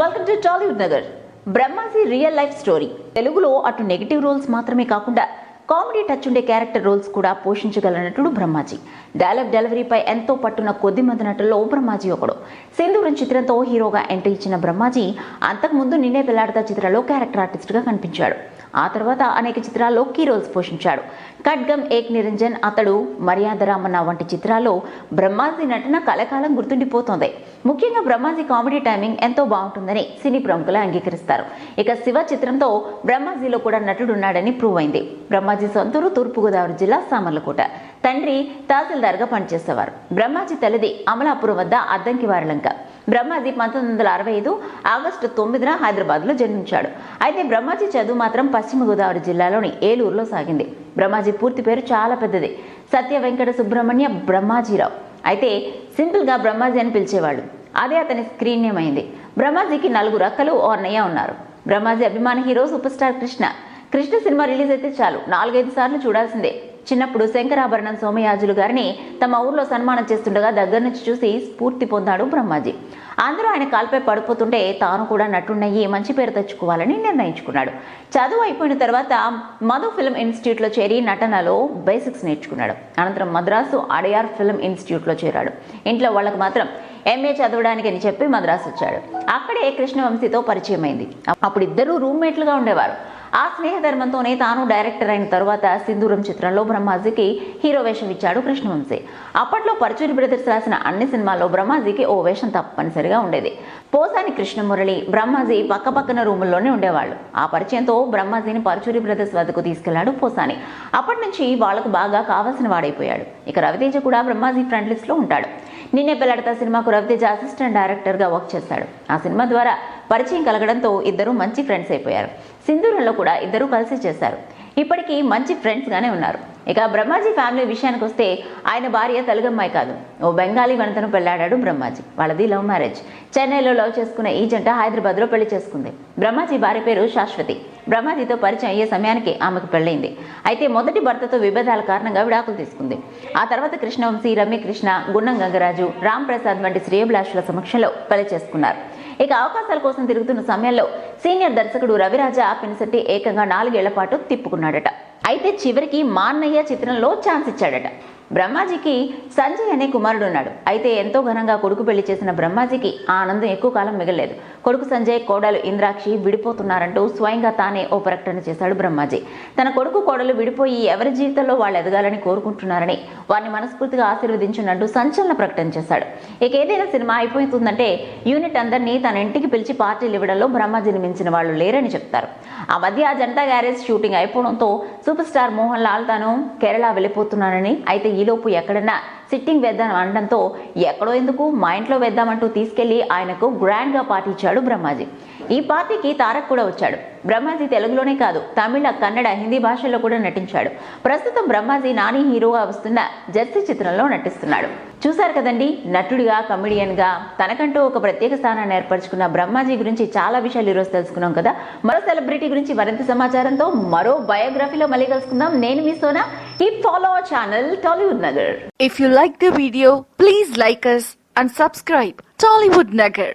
Welcome to Tollywood Nagar. Brahmaji real life story. తెలుగులో అటు negative roles మాత్రమే కాకుండా కామెడీ టచ్ ఉండే క్యారెక్టర్ రోల్స్ కూడా పోషించగల నటుడు బ్రహ్మాజీ. డైలాగ్ డెలివరీపై ఎంతో పట్టున్న కొద్ది మంది నటుల్లో బ్రహ్మాజీ ఒకడు. సింధూరం చిత్రంతో హీరోగా ఎంట్రీ ఇచ్చిన బ్రహ్మాజీ అంతకుముందు నిన్నే పెళ్లాడతా చిత్రంలో క్యారెక్టర్ ఆర్టిస్ట్గా కనిపించాడు. ఆ తర్వాత అనేక చిత్రాల్లో కీ రోల్స్ పోషించాడు. ఖడ్గం, ఏక్ నిరంజన్, అతడు, మర్యాద రామన్న వంటి చిత్రాల్లో బ్రహ్మాజీ నటన కలకాలం గుర్తుండిపోతోంది. ముఖ్యంగా బ్రహ్మాజీ కామెడీ టైమింగ్ ఎంతో బాగుంటుందని సినీ ప్రముఖులు అంగీకరిస్తారు. ఇక శివ చిత్రంతో బ్రహ్మాజీలో కూడా నటుడున్నాడని ప్రూవ్ అయింది. బ్రహ్మాజీ సొంతూరు తూర్పుగోదావరి జిల్లా సామర్లకోట. తండ్రి తహసీల్దార్గా పనిచేసేవారు. బ్రహ్మాజీ తల్లిది అమలాపురం వద్ద అద్దంకి వారలంక. బ్రహ్మాజీ 1965 ఆగస్టు 9న హైదరాబాద్లో జన్మించాడు. అయితే బ్రహ్మాజీ చదువు మాత్రం పశ్చిమ గోదావరి జిల్లాలోని ఏలూరులో సాగింది. బ్రహ్మాజీ పూర్తి పేరు చాలా పెద్దది, సత్య వెంకట సుబ్రహ్మణ్య బ్రహ్మాజీరావు. అయితే సింపుల్గా బ్రహ్మాజీ అని పిలిచేవాళ్ళు. అదే అతని స్క్రీన్ నేమ్ అయింది. బ్రహ్మాజీకి 4 అక్కలు, ఓ అన్నయ్య ఉన్నారు. బ్రహ్మాజీ అభిమాన hero super star Krishna. Krishna cinema release అయితే చాలు 4-5 సార్లు చూడాల్సిందే. చిన్నప్పుడు శంకరాభరణం సోమయాజులు గారిని తమ ఊర్లో సన్మానం చేస్తుండగా దగ్గర నుంచి చూసి స్ఫూర్తి పొందాడు బ్రహ్మాజీ. అందరూ ఆయన కాల్పై పడిపోతుంటే తాను కూడా నటున్నయ్యి మంచి పేరు తెచ్చుకోవాలని నిర్ణయించుకున్నాడు. చదువు అయిపోయిన తర్వాత మధు ఫిల్మ్ ఇన్స్టిట్యూట్లో చేరి నటనలో బేసిక్స్ నేర్చుకున్నాడు. అనంతరం మద్రాసు అడయార్ ఫిల్మ్ ఇన్స్టిట్యూట్లో చేరాడు. ఇంట్లో వాళ్ళకు మాత్రం ఎంఏ చదవడానికి అని చెప్పి మద్రాసు వచ్చాడు. అక్కడే కృష్ణవంశీతో పరిచయం అయింది. అప్పుడు ఇద్దరూ రూమ్మేట్లుగా ఉండేవారు. ఆ స్నేహధర్మంతోనే తాను డైరెక్టర్ అయిన తరువాత సింధూరం చిత్రంలో బ్రహ్మాజీకి హీరో వేషం ఇచ్చాడు కృష్ణవంశీ. అప్పట్లో పరుచూరి బ్రదర్స్ రాసిన అన్ని సినిమాల్లో బ్రహ్మాజీకి ఓ వేషం తప్పనిసరిగా ఉండేది. పోసాని కృష్ణమురళి, బ్రహ్మాజీ పక్కపక్కన రూముల్లోనే ఉండేవాళ్ళు. ఆ పరిచయంతో బ్రహ్మాజీని పరుచూరి బ్రదర్స్ వద్దకు తీసుకెళ్లాడు పోసాని. అప్పటి నుంచి వాళ్లకు బాగా కావాల్సిన వాడైపోయాడు. ఇక రవితేజ కూడా బ్రహ్మాజీ ఫ్రంట్ లిస్ట్ లో ఉంటాడు. నిన్నే పెళ్లాడతా సినిమాకు రవితేజ అసిస్టెంట్ డైరెక్టర్ గా వర్క్ చేశాడు. ఆ సినిమా ద్వారా పరిచయం కలగడంతో ఇద్దరు మంచి ఫ్రెండ్స్ అయిపోయారు. సింధూరంలో కూడా ఇద్దరు కలిసి చేశారు. ఇప్పటికీ మంచి ఫ్రెండ్స్ గానే ఉన్నారు. ఇక బ్రహ్మాజీ ఫ్యామిలీ విషయానికి వస్తే ఆయన భార్య తెలుగమ్మాయి కాదు, ఓ బెంగాలీ వనితను పెళ్లాడాడు బ్రహ్మాజీ. వాళ్ళది లవ్ మ్యారేజ్. చెన్నైలో లవ్ చేసుకున్న ఈ జంట హైదరాబాద్ లో పెళ్లి చేసుకుంది. బ్రహ్మాజీ భార్య పేరు శాశ్వతి. బ్రహ్మాజీతో పరిచయం అయ్యే సమయానికి ఆమెకు పెళ్లైంది. అయితే మొదటి భర్తతో విభేదాల కారణంగా విడాకులు తీసుకుంది. ఆ తర్వాత కృష్ణవంశీ, రమ్యకృష్ణ, గున్నం గంగరాజు, రామ్ ప్రసాద్ వంటి శ్రేయభిలాషుల సమక్షంలో పెళ్లి చేసుకున్నారు. ఇక అవకాశాల కోసం తిరుగుతున్న సమయంలో సీనియర్ దర్శకుడు రవిరాజా పినిశెట్టి ఏకంగా 4 ఏళ్ల పాటు తిప్పుకున్నాడట. అయితే చివరికి మా అన్నయ్య చిత్రంలో ఛాన్స్ ఇచ్చాడట. బ్రహ్మాజీకి సంజయ్ అనే కుమారుడు ఉన్నాడు. అయితే ఎంతో ఘనంగా కొడుకు పెళ్లి చేసిన బ్రహ్మాజీకి ఆ ఆనందం ఎక్కువ కాలం మిగలలేదు. కొడుకు సంజయ్, కోడలు ఇంద్రాక్షి విడిపోతున్నారంటూ స్వయంగా తానే ఓ ప్రకటన చేశాడు బ్రహ్మాజీ. తన కొడుకు కోడలు విడిపోయి ఎవరి జీవితంలో వాళ్ళు ఎదగాలని కోరుకుంటున్నారని, వారిని మనస్ఫూర్తిగా ఆశీర్వదించినట్టు సంచలన ప్రకటన చేశాడు. ఇక ఏదైనా సినిమా అయిపోతుందంటే యూనిట్ అందరినీ తన ఇంటికి పిలిచి పార్టీలు ఇవ్వడంలో బ్రహ్మాజీని మించిన వాళ్ళు లేరని చెప్తారు. ఆ మధ్య జనతా గ్యారేజ్ షూటింగ్ అయిపోవడంతో సూపర్ స్టార్ మోహన్ లాల్ తాను కేరళ వెళ్ళిపోతున్నానని, అయితే ఈలోపు ఎక్కడన్నా సిట్టింగ్ వేద్దాం అనడంతో ఎక్కడో ఎందుకు మా ఇంట్లో వేద్దామంటూ తీసుకెళ్లి ఆయనకు గ్రాండ్ గా పార్టీ ఇచ్చాడు బ్రహ్మాజీ. ఈ పార్టీకి తారక్ కూడా వచ్చాడు. బ్రహ్మాజీ తెలుగులోనే కాదు, తమిళ, కన్నడ, హిందీ భాషల్లో కూడా నటించాడు. ప్రస్తుతం బ్రహ్మాజీ నాని హీరోగా వస్తున్న జెర్సీ చిత్రంలో నటిస్తున్నాడు. చూశారు కదండి, నటుడిగా, కమెడియన్ గా తనకంటూ ఒక ప్రత్యేక స్థానాన్ని ఏర్పరచుకున్న బ్రహ్మాజీ గురించి చాలా విషయాలు ఈరోజు తెలుసుకున్నాం కదా. మరో సెలబ్రిటీ గురించి మరింత సమాచారంతో మరో బయోగ్రఫీలో మళ్ళీ కలుసుకుందాం. నేను మీ Sona. Keep follow our channel Tollywood Nagar. If you like the video, please like us and subscribe Tollywood Nagar.